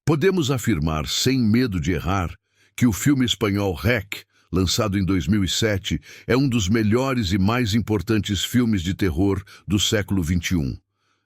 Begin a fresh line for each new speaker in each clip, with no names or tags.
Podemos afirmar, sem medo de errar, que o filme espanhol REC, lançado em 2007, é um dos melhores e mais importantes filmes de terror do século XXI.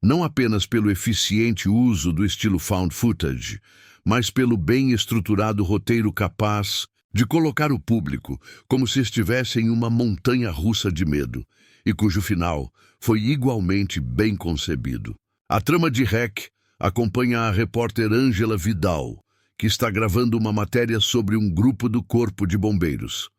Não apenas pelo eficiente uso do estilo found footage, mas pelo bem estruturado roteiro capaz de colocar o público como se estivesse em uma montanha-russa de medo, e cujo final foi igualmente bem concebido. A trama de REC acompanha a repórter Ângela Vidal, que está gravando uma matéria sobre um grupo do Corpo de Bombeiros.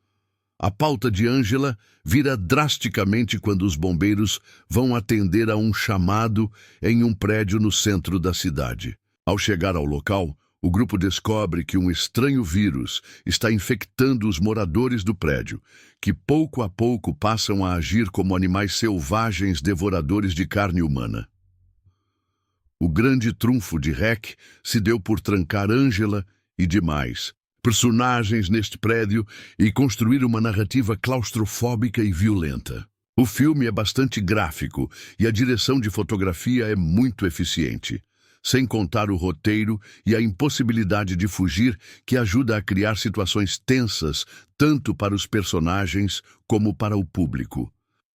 A pauta de Ângela vira drasticamente quando os bombeiros vão atender a um chamado em um prédio no centro da cidade. Ao chegar ao local, o grupo descobre que um estranho vírus está infectando os moradores do prédio, que pouco a pouco passam a agir como animais selvagens devoradores de carne humana. O grande trunfo de REC se deu por trancar Ângela e demais personagens neste prédio e construir uma narrativa claustrofóbica e violenta. O filme é bastante gráfico e a direção de fotografia é muito eficiente, sem contar o roteiro e a impossibilidade de fugir, que ajuda a criar situações tensas tanto para os personagens como para o público.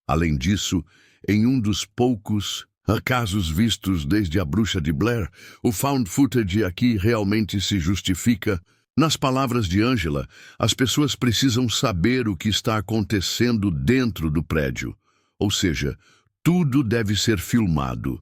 Além disso, em um dos poucos casos vistos desde A Bruxa de Blair, o found footage aqui realmente se justifica. Nas palavras de Ângela, as pessoas precisam saber o que está acontecendo dentro do prédio. Ou seja, tudo deve ser filmado.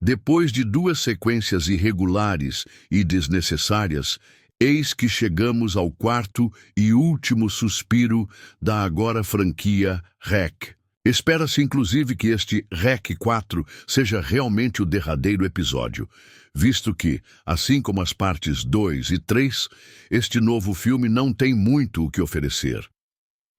Depois de 2 sequências irregulares e desnecessárias, eis que chegamos ao 4º e último suspiro da agora franquia REC. Espera-se inclusive que este REC 4 seja realmente o derradeiro episódio, visto que, assim como as partes 2 e 3, este novo filme não tem muito o que oferecer.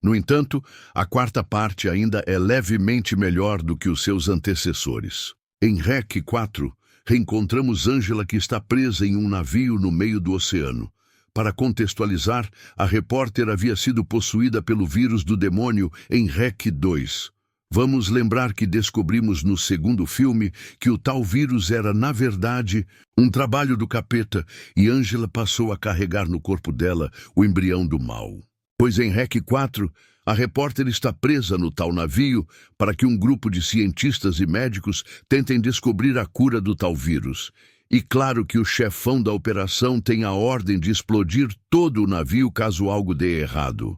No entanto, a 4ª parte ainda é levemente melhor do que os seus antecessores. Em REC 4, reencontramos Ângela, que está presa em um navio no meio do oceano. Para contextualizar, a repórter havia sido possuída pelo vírus do demônio em REC 2. Vamos lembrar que descobrimos no 2º filme que o tal vírus era, na verdade, um trabalho do capeta, e Ângela passou a carregar no corpo dela o embrião do mal. Pois em REC 4, a repórter está presa no tal navio para que um grupo de cientistas e médicos tentem descobrir a cura do tal vírus. E claro que o chefão da operação tem a ordem de explodir todo o navio caso algo dê errado.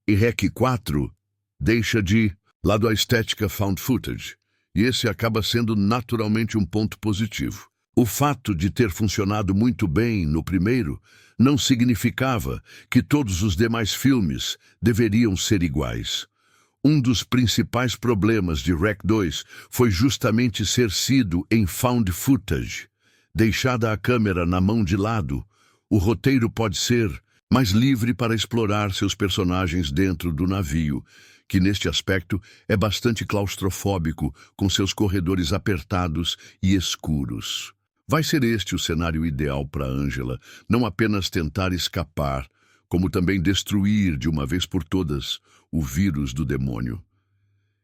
E REC 4 deixa de lado a estética found footage, e esse acaba sendo naturalmente um ponto positivo. O fato de ter funcionado muito bem no primeiro não significava que todos os demais filmes deveriam ser iguais. Um dos principais problemas de REC 2 foi justamente ser sido em found footage. Deixada a câmera na mão de lado, o roteiro pode ser mais livre para explorar seus personagens dentro do navio, que neste aspecto é bastante claustrofóbico, com seus corredores apertados e escuros. Vai ser este o cenário ideal para Ângela, não apenas tentar escapar, como também destruir de uma vez por todas o vírus do demônio.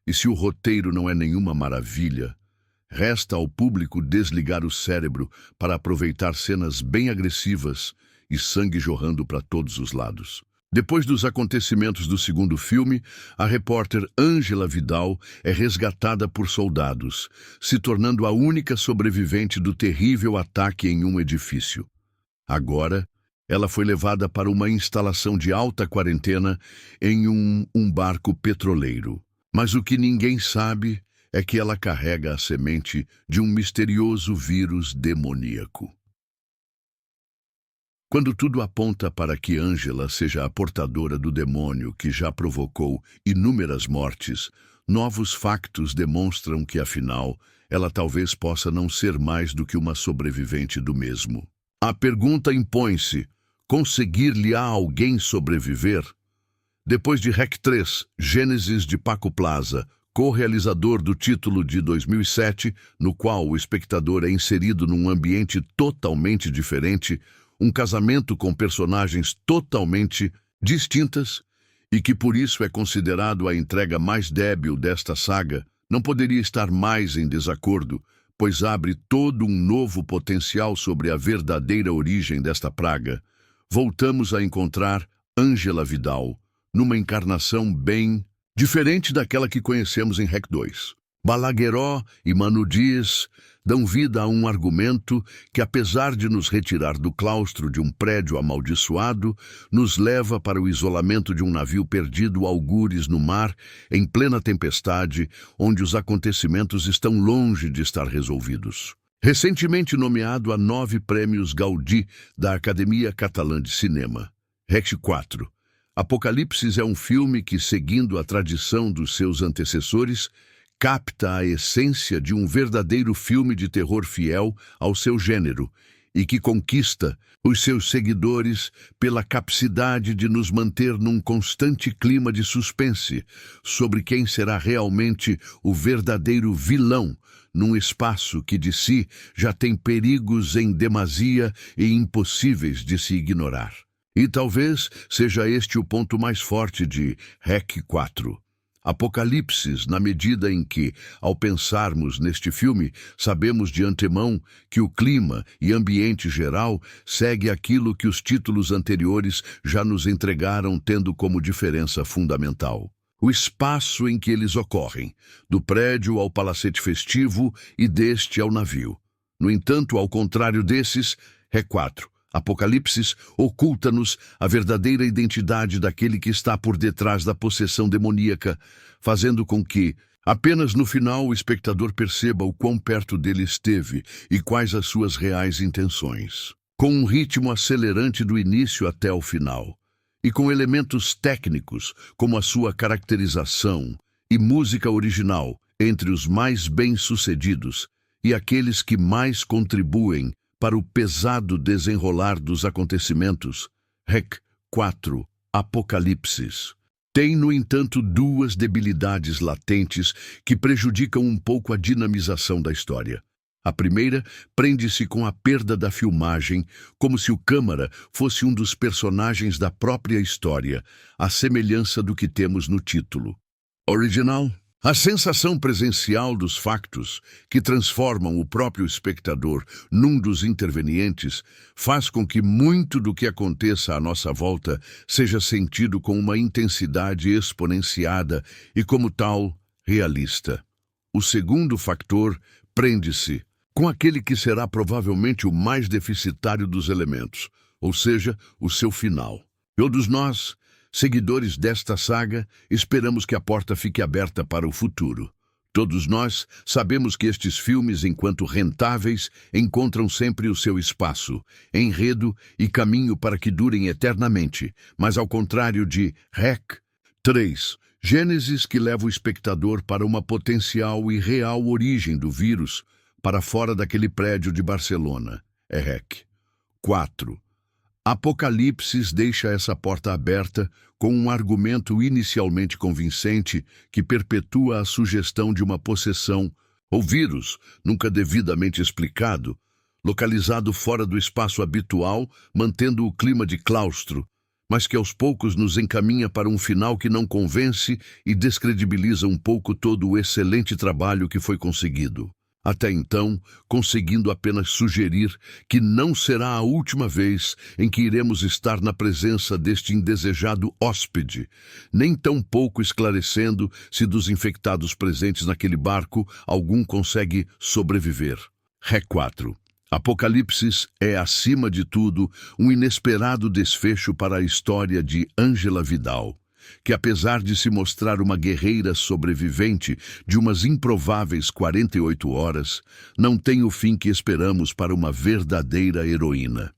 E se o roteiro não é nenhuma maravilha, resta ao público desligar o cérebro para aproveitar cenas bem agressivas e sangue jorrando para todos os lados. Depois dos acontecimentos do 2º filme, a repórter Ângela Vidal é resgatada por soldados, se tornando a única sobrevivente do terrível ataque em um edifício. Agora, ela foi levada para uma instalação de alta quarentena em um barco petroleiro. Mas o que ninguém sabe é que ela carrega a semente de um misterioso vírus demoníaco. Quando tudo aponta para que Ângela seja a portadora do demônio que já provocou inúmeras mortes, novos factos demonstram que, afinal, ela talvez possa não ser mais do que uma sobrevivente do mesmo. A pergunta impõe-se: conseguir-lhe-á alguém sobreviver? Depois de REC 3, Gênesis de Paco Plaza, co-realizador do título de 2007, no qual o espectador é inserido num ambiente totalmente diferente, um casamento com personagens totalmente distintas e que por isso é considerado a entrega mais débil desta saga, não poderia estar mais em desacordo, pois abre todo um novo potencial sobre a verdadeira origem desta praga, voltamos a encontrar Angela Vidal, numa encarnação bem diferente daquela que conhecemos em REC 2. Balagueró e Manu Dias dão vida a um argumento que, apesar de nos retirar do claustro de um prédio amaldiçoado, nos leva para o isolamento de um navio perdido algures no mar, em plena tempestade, onde os acontecimentos estão longe de estar resolvidos. Recentemente nomeado a 9 prêmios Gaudí da Academia Catalã de Cinema. REC 4. Apocalipsis é um filme que, seguindo a tradição dos seus antecessores, capta a essência de um verdadeiro filme de terror fiel ao seu gênero e que conquista os seus seguidores pela capacidade de nos manter num constante clima de suspense sobre quem será realmente o verdadeiro vilão num espaço que de si já tem perigos em demasia e impossíveis de se ignorar. E talvez seja este o ponto mais forte de REC 4. Apocalipsis, na medida em que, ao pensarmos neste filme, sabemos de antemão que o clima e ambiente geral segue aquilo que os títulos anteriores já nos entregaram, tendo como diferença fundamental o espaço em que eles ocorrem, do prédio ao palacete festivo e deste ao navio. No entanto, ao contrário desses, REC 4. Apocalipsis oculta-nos a verdadeira identidade daquele que está por detrás da possessão demoníaca, fazendo com que, apenas no final, o espectador perceba o quão perto dele esteve e quais as suas reais intenções. Com um ritmo acelerante do início até o final, e com elementos técnicos como a sua caracterização e música original entre os mais bem-sucedidos e aqueles que mais contribuem para o pesado desenrolar dos acontecimentos, REC 4, Apocalipsis, tem, no entanto, 2 debilidades latentes que prejudicam um pouco a dinamização da história. A primeira prende-se com a perda da filmagem, como se o câmara fosse um dos personagens da própria história, à semelhança do que temos no título original. A sensação presencial dos factos, que transformam o próprio espectador num dos intervenientes, faz com que muito do que aconteça à nossa volta seja sentido com uma intensidade exponenciada e, como tal, realista. O segundo factor prende-se com aquele que será provavelmente o mais deficitário dos elementos, ou seja, o seu final. Todos nós, seguidores desta saga, esperamos que a porta fique aberta para o futuro. Todos nós sabemos que estes filmes, enquanto rentáveis, encontram sempre o seu espaço, enredo e caminho para que durem eternamente, mas ao contrário de REC 3, Gênesis, que leva o espectador para uma potencial e real origem do vírus, para fora daquele prédio de Barcelona, é REC 4. Apocalipsis deixa essa porta aberta com um argumento inicialmente convincente que perpetua a sugestão de uma possessão ou vírus, nunca devidamente explicado, localizado fora do espaço habitual, mantendo o clima de claustro, mas que aos poucos nos encaminha para um final que não convence e descredibiliza um pouco todo o excelente trabalho que foi conseguido. Até então, conseguindo apenas sugerir que não será a última vez em que iremos estar na presença deste indesejado hóspede, nem tampouco esclarecendo se dos infectados presentes naquele barco algum consegue sobreviver. REC 4. Apocalipsis é, acima de tudo, um inesperado desfecho para a história de Angela Vidal, que, apesar de se mostrar uma guerreira sobrevivente de umas improváveis 48 horas, não tem o fim que esperamos para uma verdadeira heroína.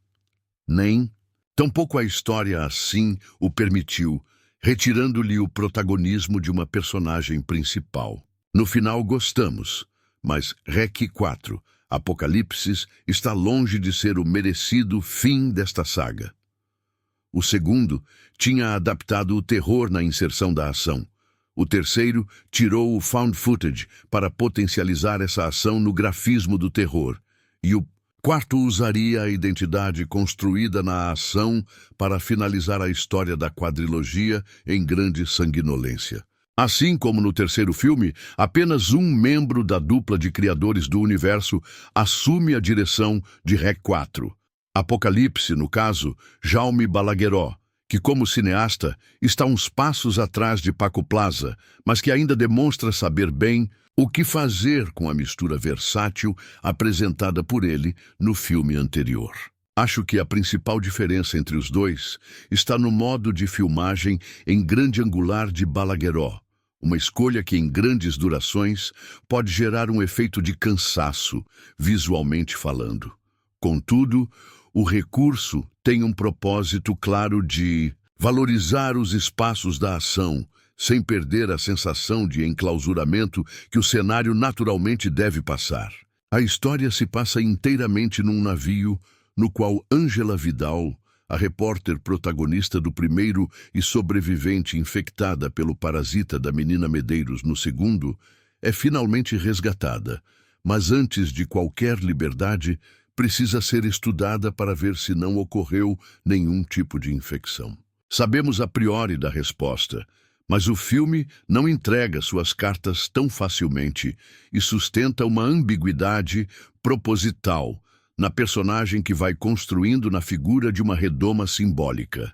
Nem, tampouco a história assim o permitiu, retirando-lhe o protagonismo de uma personagem principal. No final gostamos, mas REC 4, Apocalipsis, está longe de ser o merecido fim desta saga. O segundo tinha adaptado o terror na inserção da ação. O terceiro tirou o found footage para potencializar essa ação no grafismo do terror. E o quarto usaria a identidade construída na ação para finalizar a história da quadrilogia em grande sanguinolência. Assim como no terceiro filme, apenas um membro da dupla de criadores do universo assume a direção de REC 4. Apocalipse, no caso, Jaume Balagueró, que como cineasta está uns passos atrás de Paco Plaza, mas que ainda demonstra saber bem o que fazer com a mistura versátil apresentada por ele no filme anterior. Acho que a principal diferença entre os dois está no modo de filmagem em grande angular de Balagueró, uma escolha que em grandes durações pode gerar um efeito de cansaço, visualmente falando. Contudo, o recurso tem um propósito claro de valorizar os espaços da ação, sem perder a sensação de enclausuramento que o cenário naturalmente deve passar. A história se passa inteiramente num navio no qual Ângela Vidal, a repórter protagonista do primeiro e sobrevivente infectada pelo parasita da menina Medeiros no segundo, é finalmente resgatada, mas antes de qualquer liberdade, precisa ser estudada para ver se não ocorreu nenhum tipo de infecção. Sabemos a priori da resposta, mas o filme não entrega suas cartas tão facilmente e sustenta uma ambiguidade proposital na personagem que vai construindo na figura de uma redoma simbólica,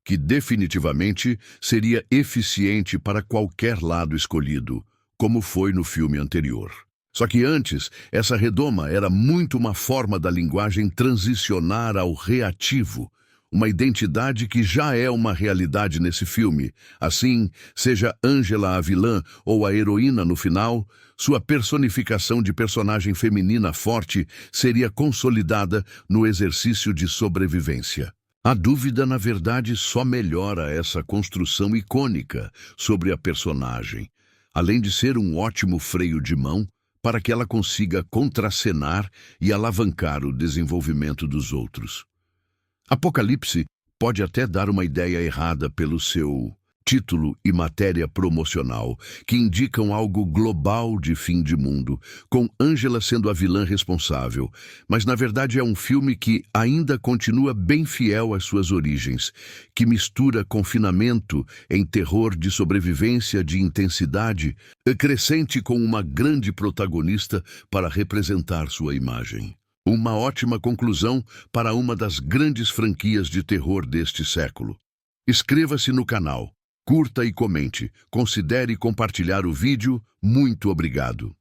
que definitivamente seria eficiente para qualquer lado escolhido, como foi no filme anterior. Só que antes, essa redoma era muito uma forma da linguagem transicionar ao reativo, uma identidade que já é uma realidade nesse filme. Assim, seja Ângela a vilã ou a heroína no final, sua personificação de personagem feminina forte seria consolidada no exercício de sobrevivência. A dúvida, na verdade, só melhora essa construção icônica sobre a personagem, além de ser um ótimo freio de mão para que ela consiga contracenar e alavancar o desenvolvimento dos outros. Apocalipse pode até dar uma ideia errada pelo seu título e matéria promocional, que indicam algo global de fim de mundo, com Ângela sendo a vilã responsável, mas na verdade é um filme que ainda continua bem fiel às suas origens, que mistura confinamento em terror de sobrevivência de intensidade, crescente com uma grande protagonista para representar sua imagem. Uma ótima conclusão para uma das grandes franquias de terror deste século. Inscreva-se no canal, curta e comente, considere compartilhar o vídeo. Muito obrigado.